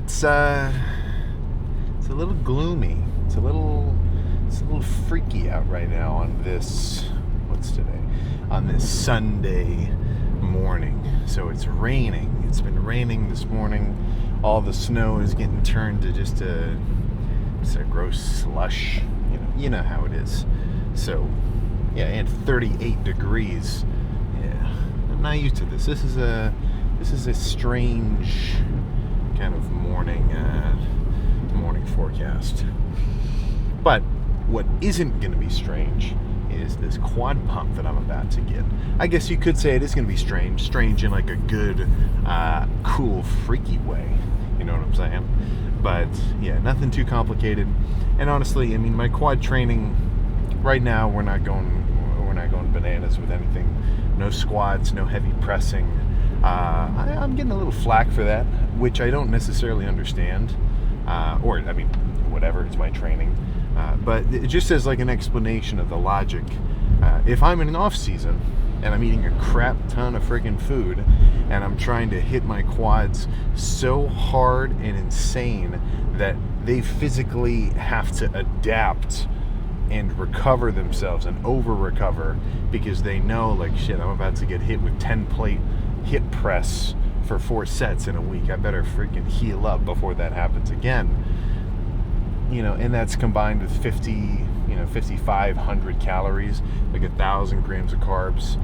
It's a little gloomy. It's a little freaky out right now on this, what's today? On this Sunday morning. So it's raining. It's been raining this morning. All the snow is getting turned to just a gross slush. You know how it is. So yeah, and 38 degrees. Yeah, I'm not used to this. This is a strange kind of morning forecast. But what isn't going to be strange is this quad pump that I'm about to get. I guess you could say it is going to be strange in like a good, cool, freaky way. You know what I'm saying? But yeah, nothing too complicated. And honestly, I mean, my quad training right now, we're not going bananas with anything. No squats, no heavy pressing. I'm getting a little flack for that, which I don't necessarily understand. Or, I mean, whatever, it's my training. But it just as like an explanation of the logic. If I'm in an off season and I'm eating a crap ton of freaking food and I'm trying to hit my quads so hard and insane that they physically have to adapt and recover themselves and over recover because they know, like, shit, I'm about to get hit with 10 plate hip press for 4 sets in a week. I better freaking heal up before that happens again. And that's combined with 5,500 calories, like 1,000 grams of carbs.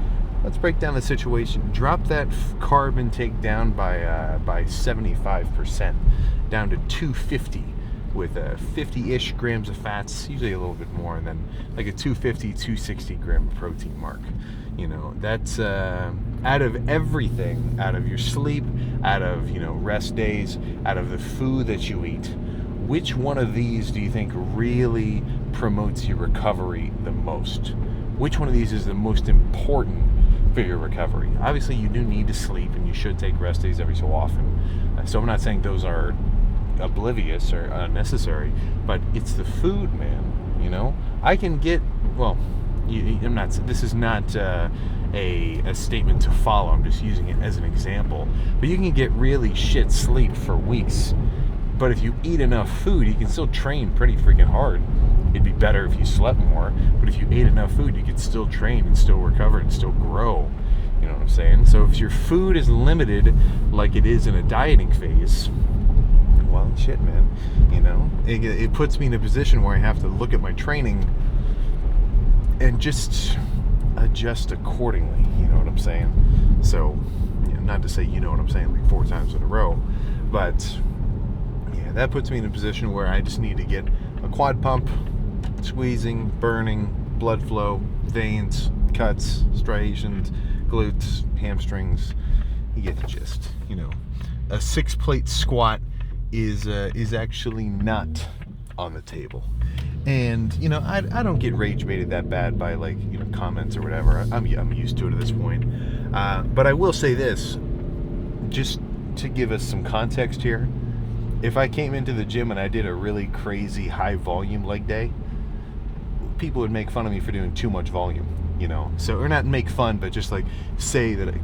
Let's break down the situation. Drop that carb intake down by 75%, down to 250, with 50-ish grams of fats, usually a little bit more, and then like a 250, 260 gram protein mark. That's out of everything, out of your sleep, out of rest days, out of the food that you eat. Which one of these do you think really promotes your recovery the most? Which one of these is the most important for your recovery? Obviously, you do need to sleep, and you should take rest days every so often. So I'm not saying those are oblivious or unnecessary, but it's the food, man. I can get, well, I'm not, this is not a statement to follow, I'm just using it as an example, but you can get really shit sleep for weeks, but if you eat enough food, you can still train pretty freaking hard. It'd be better if you slept more, but if you ate enough food, you could still train and still recover and still grow. You know what I'm saying? So if your food is limited like it is in a dieting phase, well, shit, man, it puts me in a position where I have to look at my training and just adjust accordingly. You know what I'm saying? So, not to say you know what I'm saying like 4 times in a row, but yeah, that puts me in a position where I just need to get a quad pump, squeezing, burning, blood flow, veins, cuts, striations, glutes, hamstrings. You get the gist. A 6-plate squat is actually not on the table. And I don't get rage baited that bad by comments or whatever. I'm used to it at this point. But I will say this, just to give us some context here. If I came into the gym and I did a really crazy high volume leg day, people would make fun of me for doing too much volume. So, or not make fun, but just say that.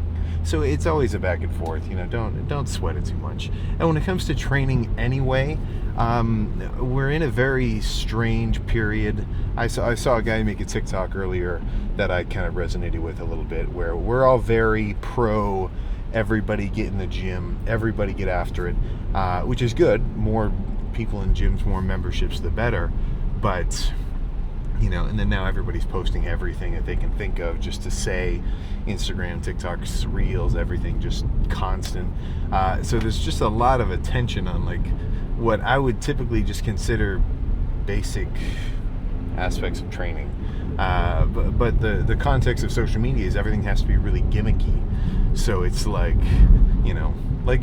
So it's always a back and forth. Don't sweat it too much. And when it comes to training anyway, we're in a very strange period. I saw a guy make a TikTok earlier that I kind of resonated with a little bit, where we're all very pro everybody get in the gym, everybody get after it, which is good. More people in gyms, more memberships, the better. But and then now everybody's posting everything that they can think of just to say, Instagram, TikToks, Reels, everything just constant. So there's just a lot of attention on what I would typically just consider basic aspects of training. But the context of social media is everything has to be really gimmicky. So it's leg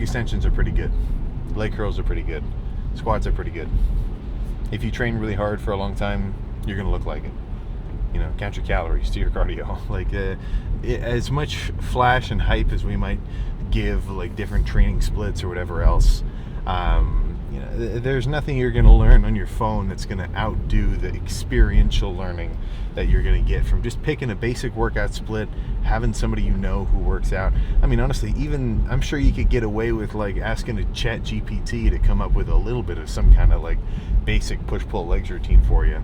extensions are pretty good. Leg curls are pretty good. Squats are pretty good. If you train really hard for a long time, you're going to look like it. Count your calories, do your cardio. As much flash and hype as we might give, different training splits or whatever else, There's nothing you're going to learn on your phone that's going to outdo the experiential learning that you're going to get from just picking a basic workout split, having somebody who works out. I mean, honestly, even I'm sure you could get away with like asking a chat GPT to come up with a little bit of some kind of like basic push-pull legs routine for you.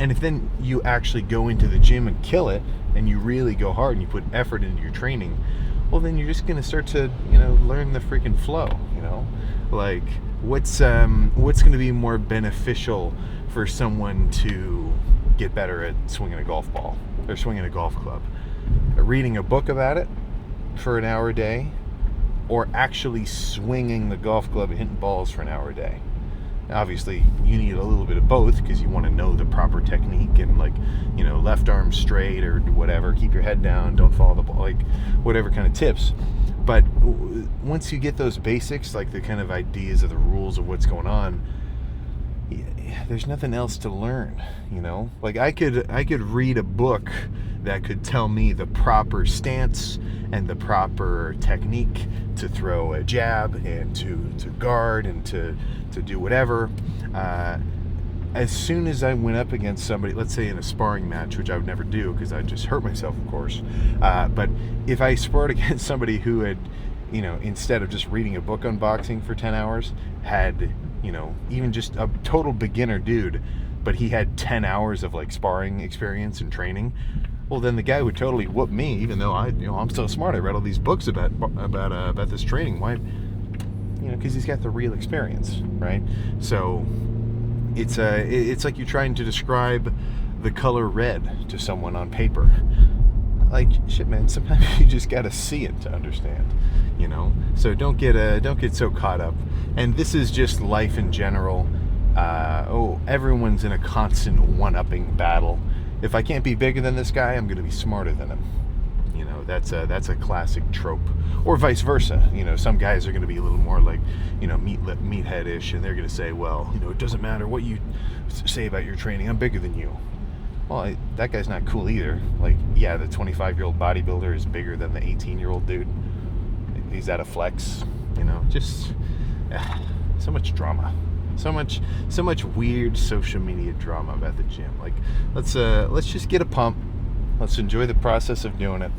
And if then you actually go into the gym and kill it, and you really go hard and you put effort into your training, well, then you're just going to start to, learn the freaking flow, Like, what's going to be more beneficial for someone to get better at swinging a golf ball or swinging a golf club? Reading a book about it for an hour a day, or actually swinging the golf club and hitting balls for an hour a day? Obviously, you need a little bit of both because you want to know the proper technique and, like, left arm straight or whatever, keep your head down, don't follow the ball, like whatever kind of tips. But once you get those basics, like the kind of ideas of the rules of what's going on, there's nothing else to learn, Like I could read a book that could tell me the proper stance and the proper technique to throw a jab and to guard and to do whatever. As soon as I went up against somebody, let's say in a sparring match, which I would never do because I'd just hurt myself, of course. But if I sparred against somebody who had, instead of just reading a book on boxing for 10 hours, had, even just a total beginner dude, but he had 10 hours of like sparring experience and training, well, then the guy would totally whoop me, even though I'm so smart. I read all these books about this training. Why? Because he's got the real experience, right? So it's like you're trying to describe the color red to someone on paper. Like, shit, man, sometimes you just gotta see it to understand, So don't get so caught up. And this is just life in general. Everyone's in a constant one-upping battle. If I can't be bigger than this guy, I'm gonna be smarter than him. That's a classic trope. Or vice versa. Some guys are going to be a little more like, meathead-ish, and they're going to say, well, it doesn't matter what you say about your training, I'm bigger than you. Well, that guy's not cool either. Like, yeah, the 25-year-old bodybuilder is bigger than the 18-year-old dude. Is that a flex? Just so much drama. So much weird social media drama about the gym. Like, let's just get a pump. Let's enjoy the process of doing it.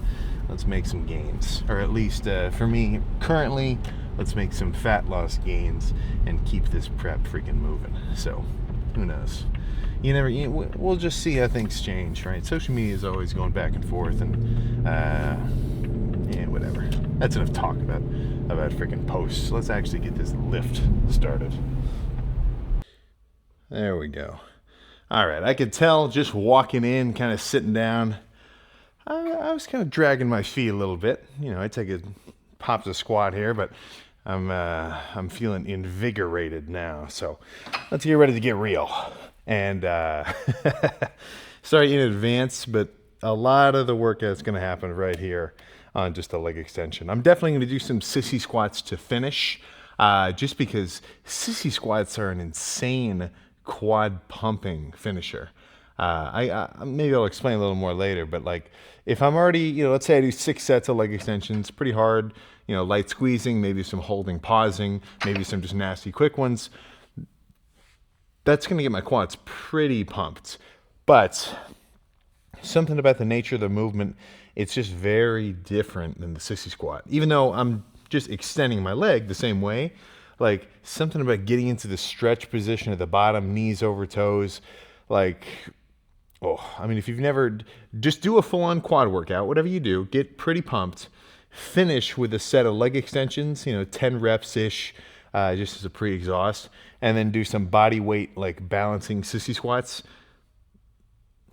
Let's make some gains. Or at least, for me, currently, let's make some fat loss gains and keep this prep freaking moving. So, who knows? We'll just see how things change, right? Social media is always going back and forth, and, whatever. That's enough talk about freaking posts. Let's actually get this lift started. There we go. All right, I could tell just walking in, kind of sitting down, I was kind of dragging my feet a little bit. I take a pops a squat here, but I'm feeling invigorated now. So let's get ready to get real. And sorry in advance, but a lot of the workout's going to happen right here on just a leg extension. I'm definitely going to do some sissy squats to finish, just because sissy squats are an insane quad pumping finisher. I maybe I'll explain a little more later, but like if I'm already, let's say I do 6 sets of leg extensions, pretty hard, light squeezing, maybe some holding, pausing, maybe some just nasty quick ones, that's going to get my quads pretty pumped. But something about the nature of the movement, it's just very different than the sissy squat. Even though I'm just extending my leg the same way, like something about getting into the stretch position at the bottom, knees over toes, like, if you've never, just do a full-on quad workout, whatever you do, get pretty pumped, finish with a set of leg extensions, 10 reps-ish, just as a pre-exhaust, and then do some body weight, like balancing sissy squats.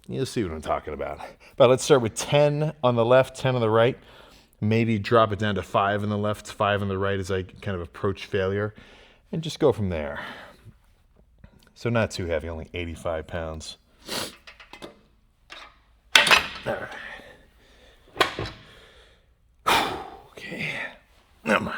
You'll see what I'm talking about. But let's start with 10 on the left, 10 on the right, maybe drop it down to 5 on the left, 5 on the right as I kind of approach failure, and just go from there. So not too heavy, only 85 pounds. All right. Okay. Come on.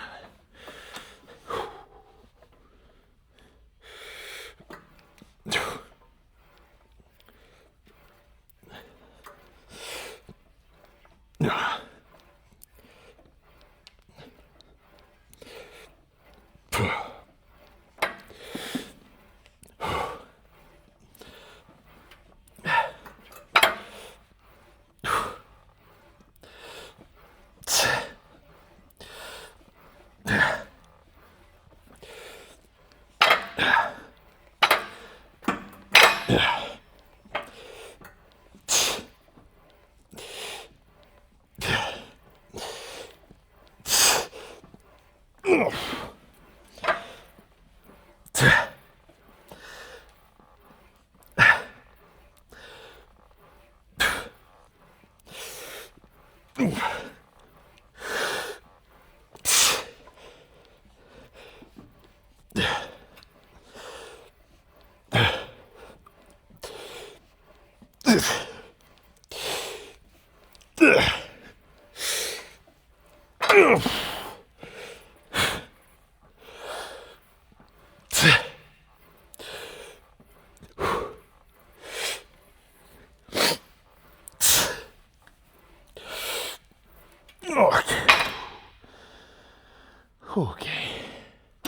Okay.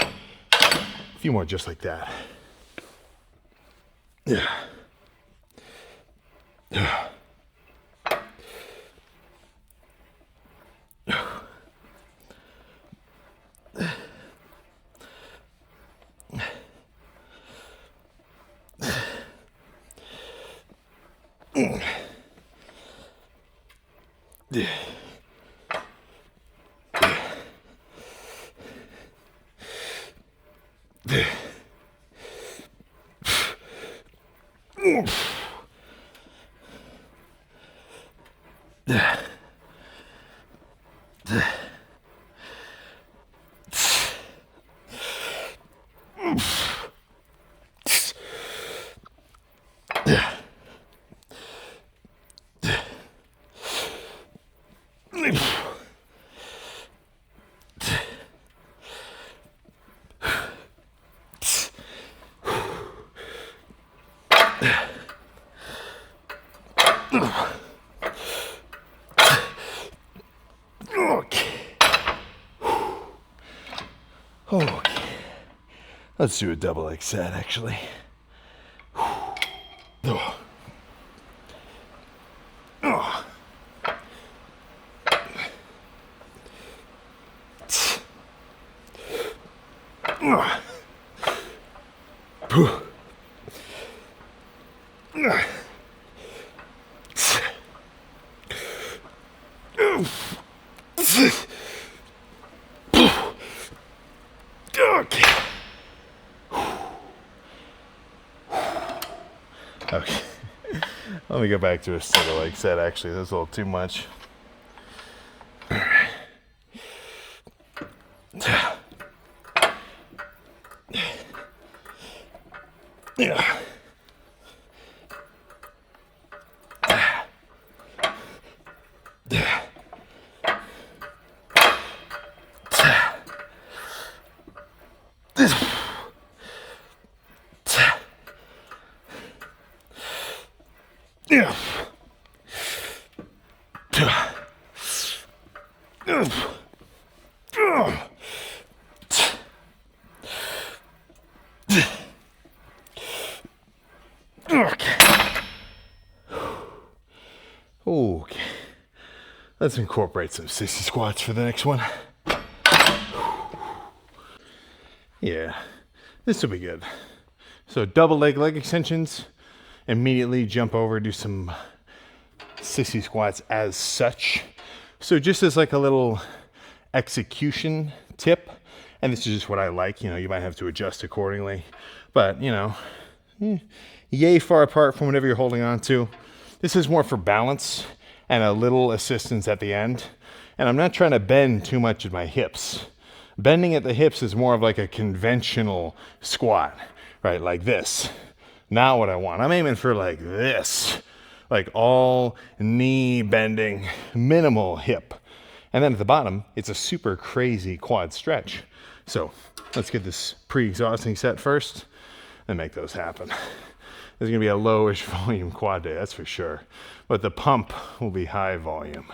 A few more just like that. Yeah. Yeah. Okay. Let's do a double leg set, actually. Oh. Oh. Okay. Let me go back to a single leg set, actually. That's a little too much. Yeah. Okay. Let's incorporate some sissy squats for the next one. Yeah, this will be good. So double leg extensions, immediately jump over, do some sissy squats as such. So just as like a little execution tip, and this is just what I like, you might have to adjust accordingly, but yay far apart from whatever you're holding on to. This is more for balance and a little assistance at the end. And I'm not trying to bend too much at my hips. Bending at the hips is more of like a conventional squat, right? Like this. Not what I want. I'm aiming for like this. Like all knee bending, minimal hip. And then at the bottom, it's a super crazy quad stretch. So let's get this pre-exhausting set first and make those happen. There's gonna be a lowish volume quad day, that's for sure. But the pump will be high volume.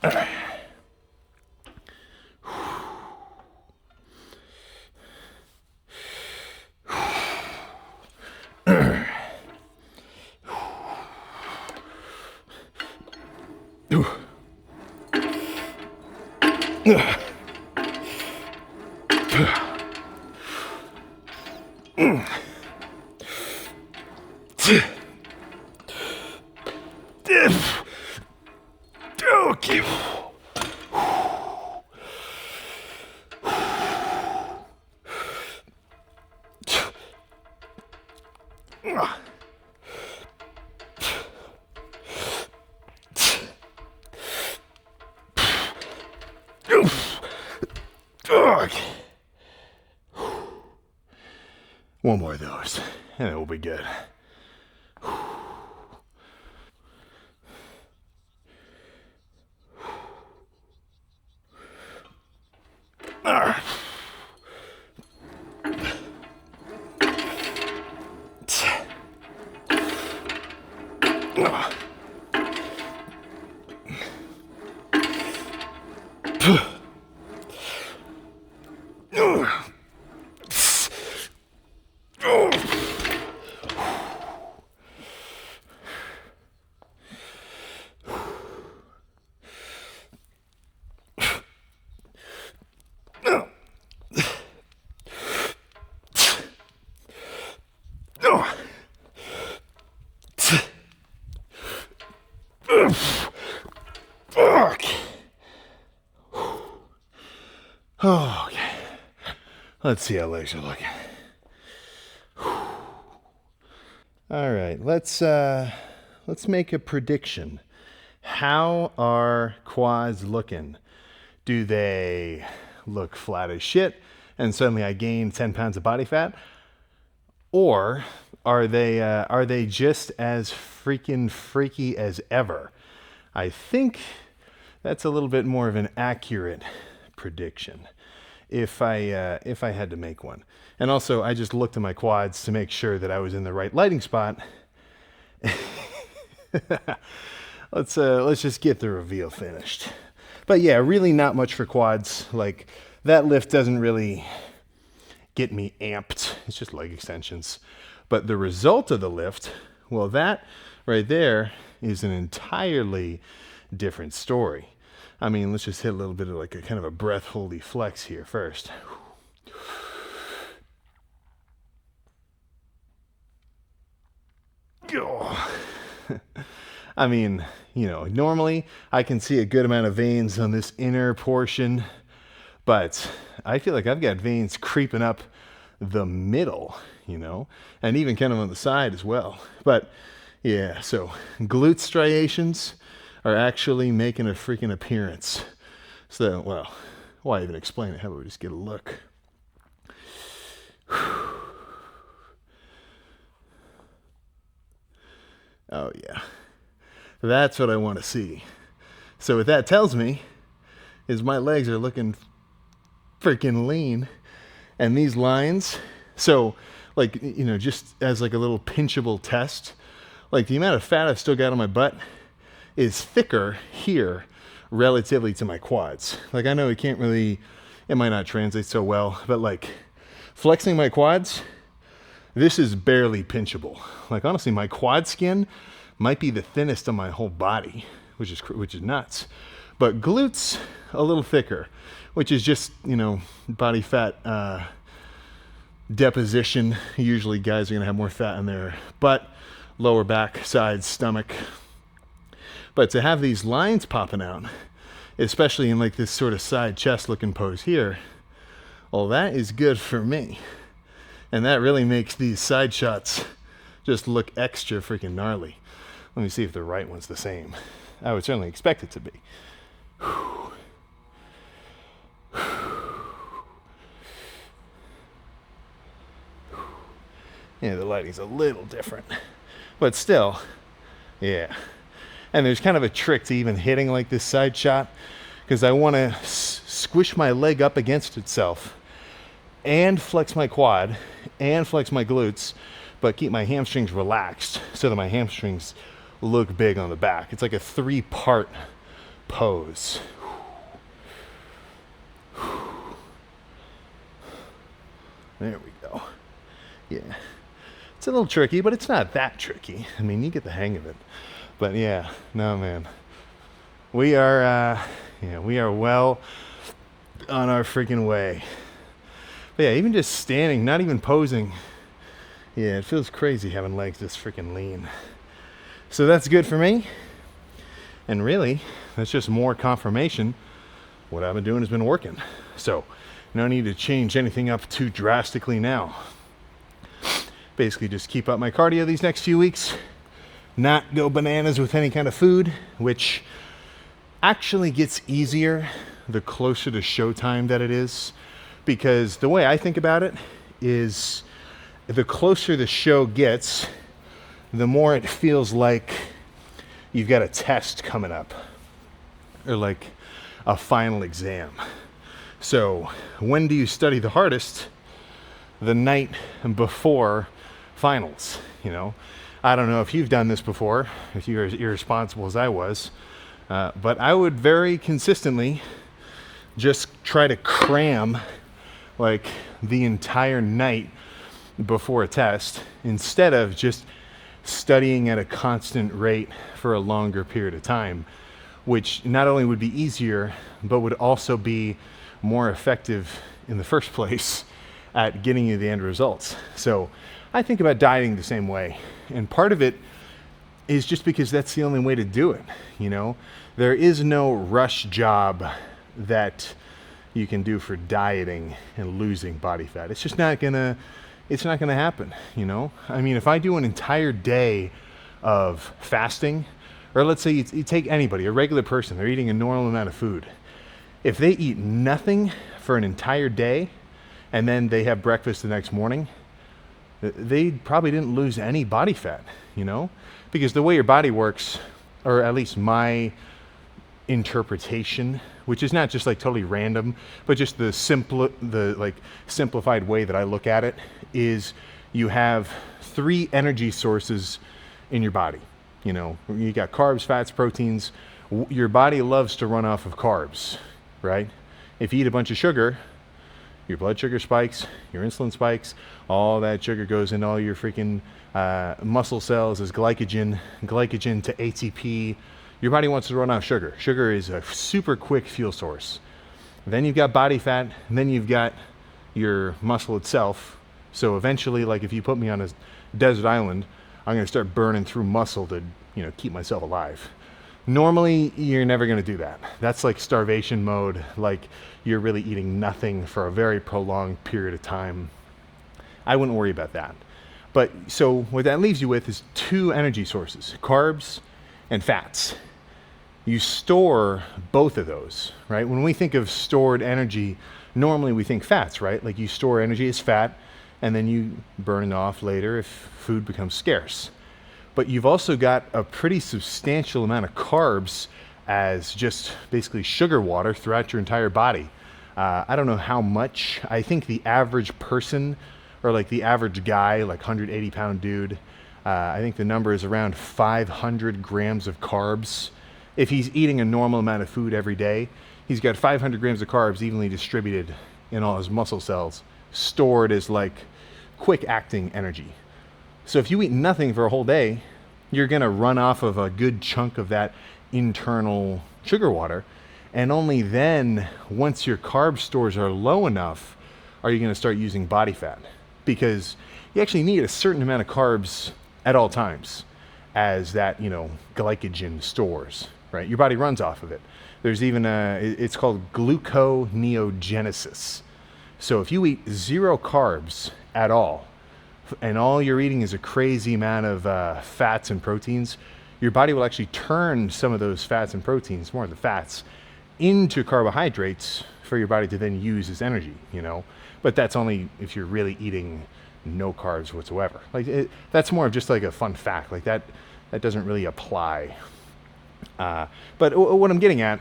All right. Okay. Okay. One more of those, and it will be good. Okay. Let's see how legs are looking. All right, let's make a prediction. How are quads looking? Do they look flat as shit and suddenly I gain 10 pounds of body fat? Or are they just as freaking freaky as ever? I think that's a little bit more of an accurate prediction if I had to make one. And also, I just looked at my quads to make sure that I was in the right lighting spot. Let's just get the reveal finished. But yeah, really not much for quads. Like, that lift doesn't really get me amped. It's just leg extensions. But the result of the lift, well, that right there is an entirely different story. I mean, let's just hit a little bit of like a kind of a breath-holdy flex here first. I mean, you know, normally I can see a good amount of veins on this inner portion, but I feel like I've got veins creeping up the middle, you know, and even kind of on the side as well. But yeah, so glute striations are actually making a freaking appearance. So, well, why even explain it? How about we just get a look? Oh yeah, that's what I want to see. So what that tells me is my legs are looking freaking lean, and these lines, so like, you know, just as like a little pinchable test, like the amount of fat I've still got on my butt is thicker here relatively to my quads. Like, I know it might not translate so well, but like flexing my quads, this is barely pinchable. Like, honestly, my quad skin might be the thinnest on my whole body, which is nuts. But glutes, a little thicker, which is just, you know, body fat deposition. Usually guys are gonna have more fat in their butt, lower back, sides, stomach. But to have these lines popping out, especially in like this sort of side chest looking pose here, well, that is good for me. And that really makes these side shots just look extra freaking gnarly. Let me see if the right one's the same. I would certainly expect it to be. Yeah, the lighting's a little different, but still, yeah. And there's kind of a trick to even hitting like this side shot, because I want to squish my leg up against itself and flex my quad and flex my glutes, but keep my hamstrings relaxed so that my hamstrings look big on the back. It's like a 3-part pose. There we go. Yeah. It's a little tricky, but it's not that tricky. I mean, you get the hang of it. But yeah, no, man. We are well on our freaking way. But yeah, even just standing, not even posing, yeah, it feels crazy having legs this freaking lean. So that's good for me. And really, that's just more confirmation. What I've been doing has been working. So no need to change anything up too drastically now. Basically just keep up my cardio these next few weeks. Not go bananas with any kind of food, which actually gets easier the closer to showtime that it is. because the way I think about it is the closer the show gets, the more it feels like you've got a test coming up or like a final exam. So when do you study the hardest? The night before finals, you know. I don't know if you've done this before, if you're as irresponsible as I was, but I would very consistently just try to cram like the entire night before a test instead of just studying at a constant rate for a longer period of time, which not only would be easier, but would also be more effective in the first place at getting you the end results. So I think about dieting the same way. And part of it is just because that's the only way to do it. You know, there is no rush job that you can do for dieting and losing body fat. It's just not gonna happen, you know? I mean, if I do an entire day of fasting, or let's say you take anybody, a regular person, they're eating a normal amount of food. If they eat nothing for an entire day, and then they have breakfast the next morning, they probably didn't lose any body fat, you know? Because the way your body works, or at least my interpretation, which is not just like totally random, but just the simplified way that I look at it, is you have 3 energy sources in your body. You know, you got carbs, fats, proteins. Your body loves to run off of carbs, right? If you eat a bunch of sugar, your blood sugar spikes, your insulin spikes, all that sugar goes into all your freaking muscle cells as glycogen to ATP. Your body wants to run off sugar. Sugar is a super quick fuel source. Then you've got body fat, and then you've got your muscle itself. So eventually, like if you put me on a desert island, I'm going to start burning through muscle to, you know, keep myself alive. Normally, you're never going to do that. That's like starvation mode, like you're really eating nothing for a very prolonged period of time. I wouldn't worry about that. But so what that leaves you with is 2 energy sources, carbs and fats. You store both of those, right? When we think of stored energy, normally we think fats, right? Like you store energy as fat, and then you burn it off later if food becomes scarce. But you've also got a pretty substantial amount of carbs as just basically sugar water throughout your entire body. I don't know how much. I think the average person, or like the average guy, like 180-pound dude, I think the number is around 500 grams of carbs. If he's eating a normal amount of food every day, he's got 500 grams of carbs evenly distributed in all his muscle cells, stored as like quick acting energy. So if you eat nothing for a whole day, you're going to run off of a good chunk of that internal sugar water. And only then, once your carb stores are low enough, are you going to start using body fat. Because you actually need a certain amount of carbs at all times as that, you know, glycogen stores, right? Your body runs off of it. There's even it's called gluconeogenesis. So if you eat 0 carbs at all, and all you're eating is a crazy amount of fats and proteins, your body will actually turn some of those fats and proteins, more of the fats, into carbohydrates for your body to then use as energy, you know? But that's only if you're really eating no carbs whatsoever. Like that's more of just like a fun fact. Like that doesn't really apply. But what I'm getting at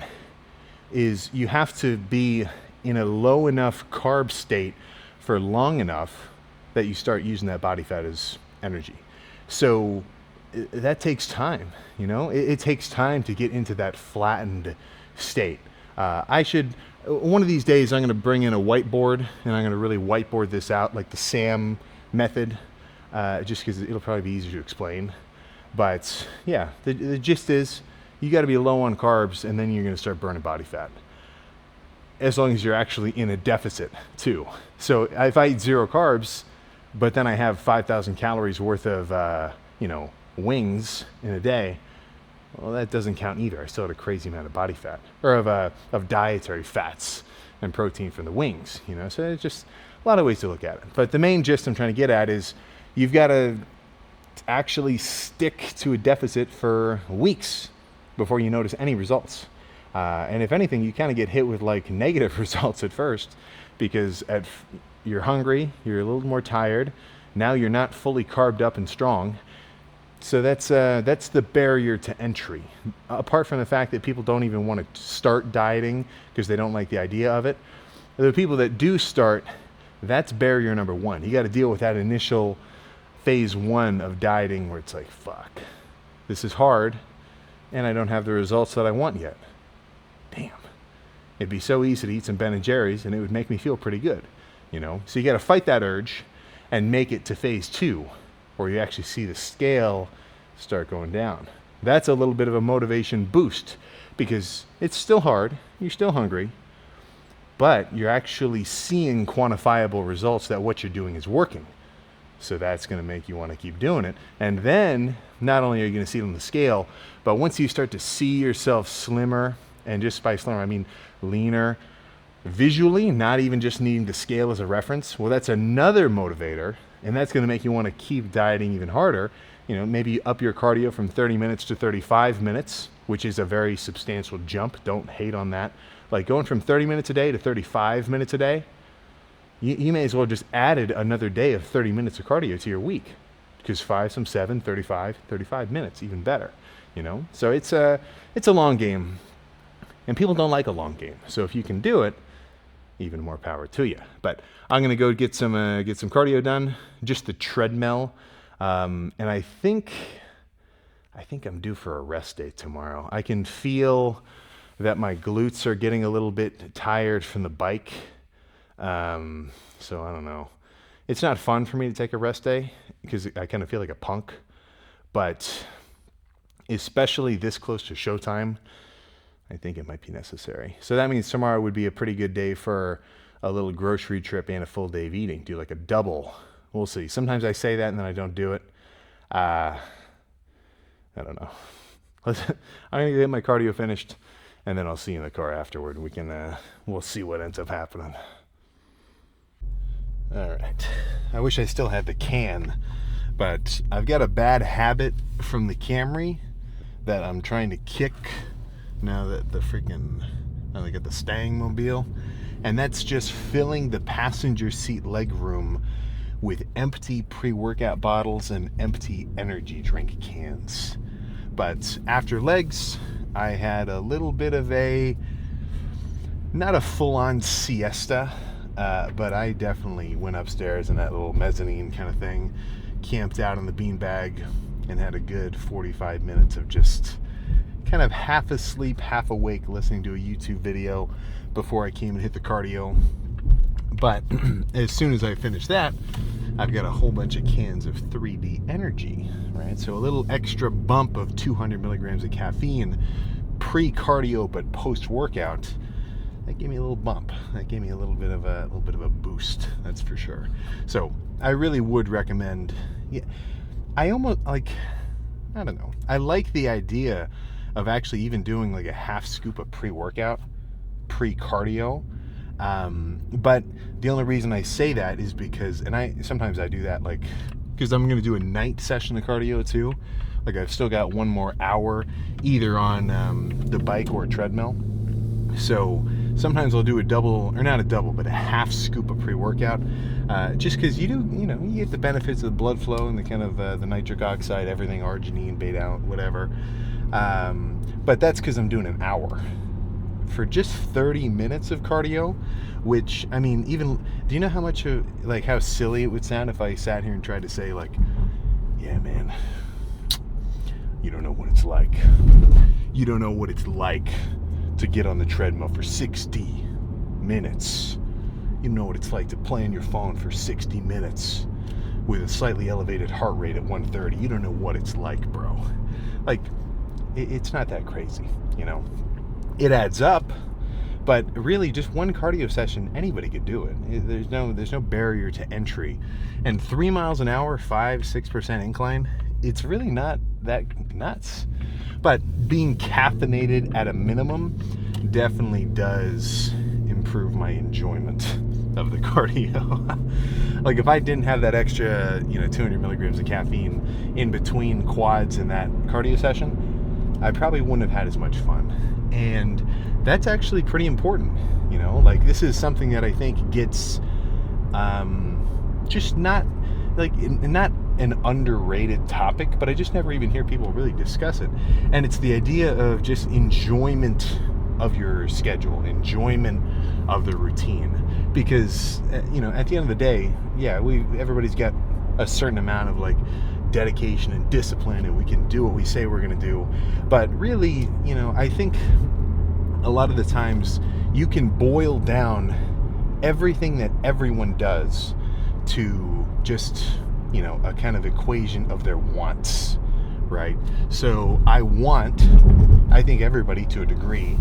is you have to be in a low enough carb state for long enough that you start using that body fat as energy. So that takes time, you know? It takes time to get into that flattened state. One of these days I'm going to bring in a whiteboard and I'm going to really whiteboard this out like the SAM method, just because it'll probably be easier to explain. But yeah, the gist is you got to be low on carbs and then you're going to start burning body fat. As long as you're actually in a deficit too. So if I eat 0 carbs, but then I have 5,000 calories worth of, wings in a day, well, that doesn't count either. I still had a crazy amount of body fat, or of dietary fats and protein from the wings, you know? So it's just a lot of ways to look at it. But the main gist I'm trying to get at is you've got to actually stick to a deficit for weeks before you notice any results. And if anything, you kind of get hit with like negative results at first because you're hungry, you're a little more tired. Now you're not fully carved up and strong. So that's the barrier to entry. Apart from the fact that people don't even want to start dieting because they don't like the idea of it, the people that do start, that's barrier number one. You got to deal with that initial phase one of dieting where it's like, fuck, this is hard and I don't have the results that I want yet. Damn. It'd be so easy to eat some Ben & Jerry's and it would make me feel pretty good, you know? So you got to fight that urge and make it to phase two, where you actually see the scale start going down. That's a little bit of a motivation boost because it's still hard, you're still hungry, but you're actually seeing quantifiable results that what you're doing is working. So that's going to make you want to keep doing it. And then not only are you going to see it on the scale, but once you start to see yourself slimmer, and just by slimmer I mean leaner, visually, not even just needing the scale as a reference, well, that's another motivator. And that's going to make you want to keep dieting even harder. You know, maybe up your cardio from 30 minutes to 35 minutes, which is a very substantial jump. Don't hate on that. Like going from 30 minutes a day to 35 minutes a day, you may as well just added another day of 30 minutes of cardio to your week. Because 5, some 7, 35 minutes, even better. You know, so it's a long game. And people don't like a long game. So if you can do it, even more power to you. But I'm gonna go get some cardio done, just the treadmill, and I think I'm due for a rest day tomorrow. I can feel that my glutes are getting a little bit tired from the bike, so I don't know. It's not fun for me to take a rest day because I kind of feel like a punk, but especially this close to showtime, I think it might be necessary. So that means tomorrow would be a pretty good day for a little grocery trip and a full day of eating. Do like a double. We'll see. Sometimes I say that and then I don't do it. I don't know. I'm going to get my cardio finished and then I'll see you in the car afterward. We'll see what ends up happening. All right. I wish I still had the can, but I've got a bad habit from the Camry that I'm trying to kick now that now they got the Stang mobile, and that's just filling the passenger seat leg room with empty pre-workout bottles and empty energy drink cans. But after legs, I had a little bit of not a full-on siesta, but I definitely went upstairs in that little mezzanine kind of thing, camped out on the beanbag, and had a good 45 minutes of just kind of half asleep, half awake, listening to a YouTube video before I came and hit the cardio. But as soon as I finish that, I've got a whole bunch of cans of 3D energy, right? So a little extra bump of 200 milligrams of caffeine pre-cardio, but post-workout. That gave me a little bump. That gave me a little bit of a boost. That's for sure. So I really would recommend. Yeah, I almost like. I don't know. I like the idea of actually even doing like a half scoop of pre-workout, pre-cardio. But the only reason I say that is because, and sometimes I do that like, because I'm going to do a night session of cardio too. Like I've still got one more hour either on the bike or a treadmill. So sometimes I'll do a double, or not a double, but a half scoop of pre-workout, just because you get the benefits of the blood flow and the kind of the nitric oxide, everything, arginine, beta, whatever. But that's because I'm doing an hour for just 30 minutes of cardio, which, I mean, even, do you know how much like how silly it would sound if I sat here and tried to say like, yeah, man, you don't know what it's like. You don't know what it's like to get on the treadmill for 60 minutes. You know what it's like to play on your phone for 60 minutes with a slightly elevated heart rate at 130. You don't know what it's like, bro. Like, it's not that crazy, you know. It adds up, but really just one cardio session, anybody could do it. There's no barrier to entry. And 3 miles an hour, 5-6% incline, it's really not that nuts. But being caffeinated at a minimum definitely does improve my enjoyment of the cardio. Like if I didn't have that extra, 200 milligrams of caffeine in between quads in that cardio session, I probably wouldn't have had as much fun. And that's actually pretty important. Like, this is something that I think gets just not like not an underrated topic, but I just never even hear people really discuss it. And it's the idea of just enjoyment of your schedule, enjoyment of the routine. Because at the end of the day, yeah, everybody's got a certain amount of like dedication and discipline, and we can do what we say we're going to do. But really, I think a lot of the times you can boil down everything that everyone does to just a kind of equation of their wants, right? So I think everybody to a degree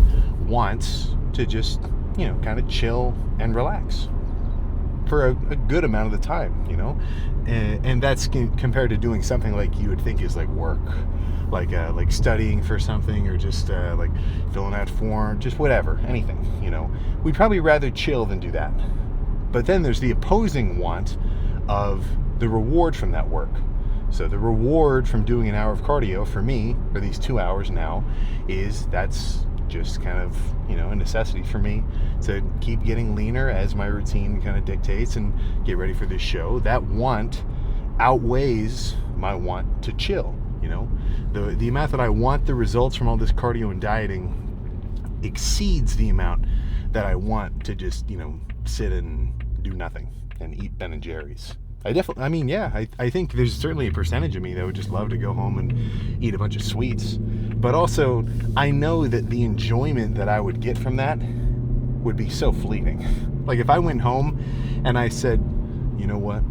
wants to just kind of chill and relax for a good amount of the time, and that's compared to doing something like you would think is like work, like studying for something, or just like filling out form, just whatever, anything. We'd probably rather chill than do that. But then there's the opposing want of the reward from that work. So the reward from doing an hour of cardio for me, for these 2 hours now, that's just kind of a necessity for me to keep getting leaner as my routine kind of dictates, and get ready for this show. That want outweighs my want to chill. The amount that I want the results from all this cardio and dieting exceeds the amount that I want to just sit and do nothing and eat Ben and Jerry's. I think there's certainly a percentage of me that would just love to go home and eat a bunch of sweets. But also, I know that the enjoyment that I would get from that would be so fleeting. Like, if I went home and I said, you know what?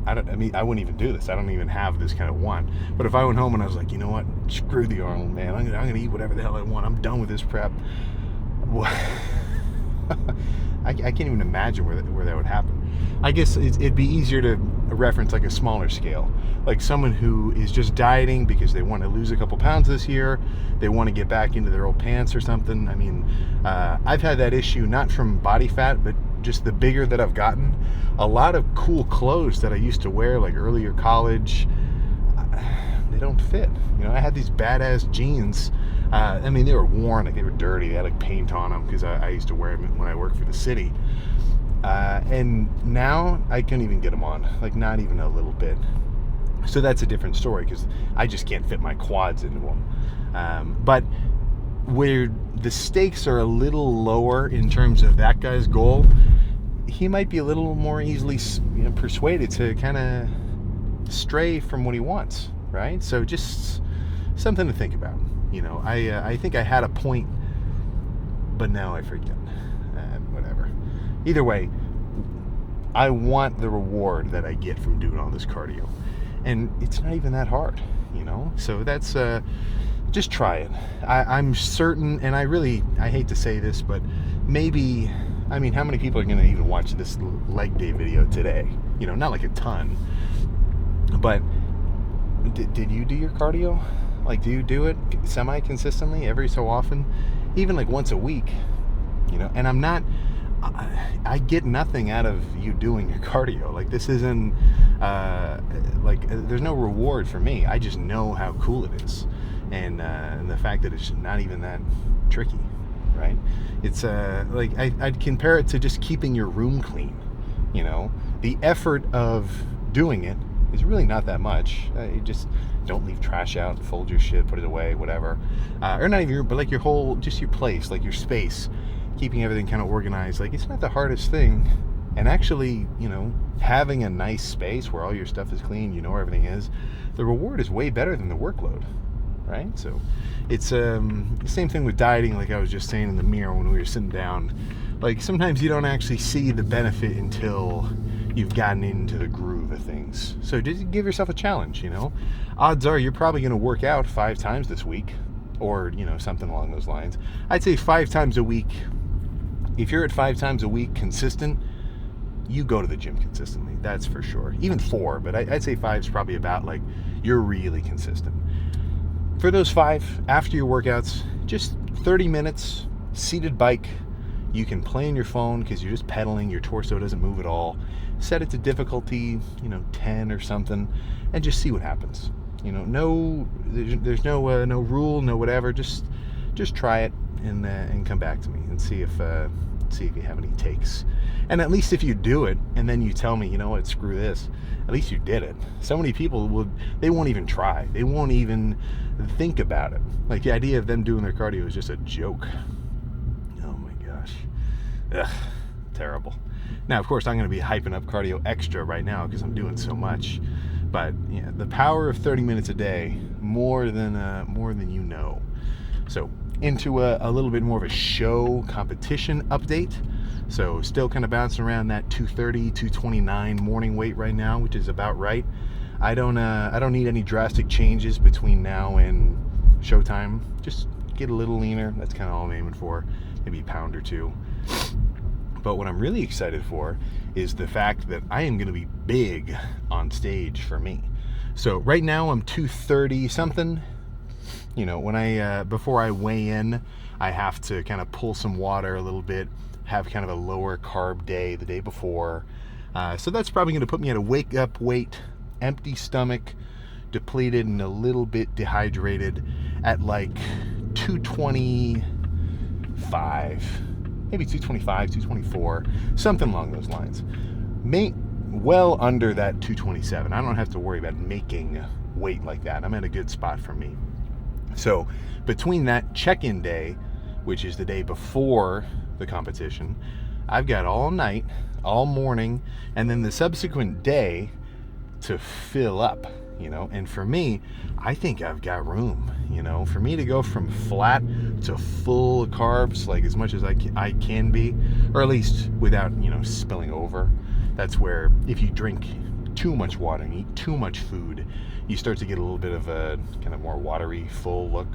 I wouldn't even do this. I don't even have this kind of want. But if I went home and I was like, you know what? Screw the Arnold, man. I'm gonna eat whatever the hell I want. I'm done with this prep. I can't even imagine where that would happen. I guess it'd be easier to reference like a smaller scale, like someone who is just dieting because they want to lose a couple pounds this year, they want to get back into their old pants or something. I've had that issue, not from body fat, but just the bigger that I've gotten. A lot of cool clothes that I used to wear, like earlier college, they don't fit. I had these badass jeans. They were worn, like they were dirty. They had like paint on them because I used to wear them when I worked for the city. And now I can't even get them on, like not even a little bit. So that's a different story because I just can't fit my quads into them. But where the stakes are a little lower in terms of that guy's goal, he might be a little more easily persuaded to kind of stray from what he wants, right? So just something to think about. I think I had a point, but now I forget. Whatever. Either way, I want the reward that I get from doing all this cardio. And it's not even that hard, So that's, just try it. I'm certain, and I hate to say this, but maybe, how many people are going to even watch this leg day video today? Not like a ton. But did you do your cardio? Like, do you do it semi-consistently every so often? Even like once a week, And I get nothing out of you doing your cardio. Like, this isn't, there's no reward for me. I just know how cool it is. And the fact that it's not even that tricky, right? It's, I'd compare it to just keeping your room clean, The effort of doing it is really not that much. You just don't leave trash out, fold your shit, put it away, whatever. Or not even but like your place, like your space, keeping everything kind of organized. Like, it's not the hardest thing. And actually, having a nice space where all your stuff is clean, where everything is, the reward is way better than the workload, right? So it's the same thing with dieting, like I was just saying in the mirror when we were sitting down. Like, sometimes you don't actually see the benefit until you've gotten into the groove of things. So just give yourself a challenge, Odds are you're probably going to work out 5 times this week, or, something along those lines. I'd say 5 times a week. If you're at 5 times a week consistent, you go to the gym consistently, that's for sure. Even 4, but I'd say 5 is probably about like you're really consistent. For those 5, after your workouts, just 30 minutes, seated bike. You can play on your phone because you're just pedaling, your torso doesn't move at all. Set it to difficulty, 10 or something, and just see what happens. There's no rule, no whatever, just try it and come back to me and see if you have any takes. And at least if you do it and then you tell me, you know what, screw this, at least you did it. So many people they won't even try. They won't even think about it. Like, the idea of them doing their cardio is just a joke. Oh my gosh. Ugh, terrible. Now, of course, I'm going to be hyping up cardio extra right now because I'm doing so much. But yeah, the power of 30 minutes a day, more than you know. So into a little bit more of a show competition update. So still kind of bouncing around that 230, 229 morning weight right now, which is about right. I don't need any drastic changes between now and showtime. Just get a little leaner. That's kind of all I'm aiming for. Maybe a pound or two. But what I'm really excited for is the fact that I am going to be big on stage for me. So right now I'm 230 something. You know, when before I weigh in, I have to kind of pull some water a little bit, have kind of a lower carb day the day before. So that's probably going to put me at a wake up weight, empty stomach, depleted and a little bit dehydrated at like 225, maybe 225, 224, something along those lines. Well under that 227. I don't have to worry about making weight like that. I'm at a good spot for me. So between that check-in day, which is the day before the competition, I've got all night, all morning, and then the subsequent day to fill up, you know. And for me, I think I've got room, you know, for me to go from flat to full carbs, like as much as I can be, or at least without, you know, spilling over. That's where if you drink too much water and eat too much food, you start to get a little bit of a kind of more watery, full look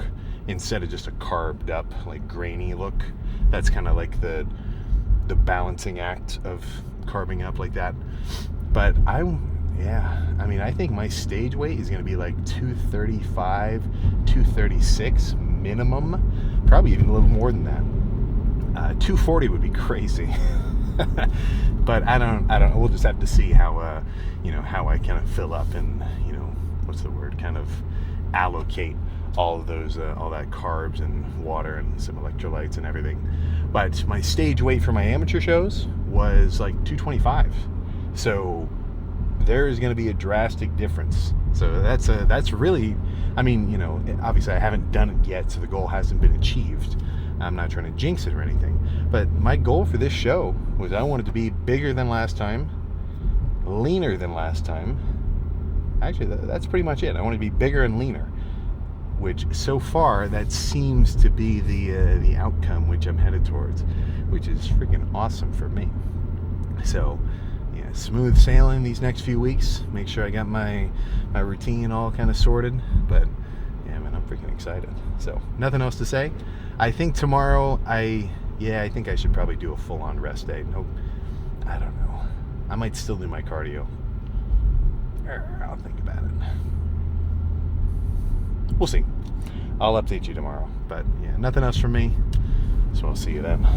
instead of just a carbed up, like grainy look. That's kind of like the balancing act of carbing up like that. But I think my stage weight is going to be like 235, 236 minimum, probably even a little more than that. 240 would be crazy. But I don't, we'll just have to see how I kind of fill up and, you know, what's the word, kind of allocate all of those, all that carbs and water and some electrolytes and everything. But my stage weight for my amateur shows was like 225. So there's going to be a drastic difference. So that's really, I mean, you know, obviously I haven't done it yet, so the goal hasn't been achieved. I'm not trying to jinx it or anything, but my goal for this show was I wanted to be bigger than last time, leaner than last time. Actually, that's pretty much it. I want to be bigger and leaner, which so far that seems to be the outcome which I'm headed towards, which is freaking awesome for me. So yeah, smooth sailing these next few weeks. Make sure I got my routine all kind of sorted, but yeah, man, I'm freaking excited. So nothing else to say. I think tomorrow I think I should probably do a full-on rest day. No, I don't know. I might still do my cardio. I'll think about it. We'll see. I'll update you tomorrow. But yeah, nothing else from me. So I'll see you then.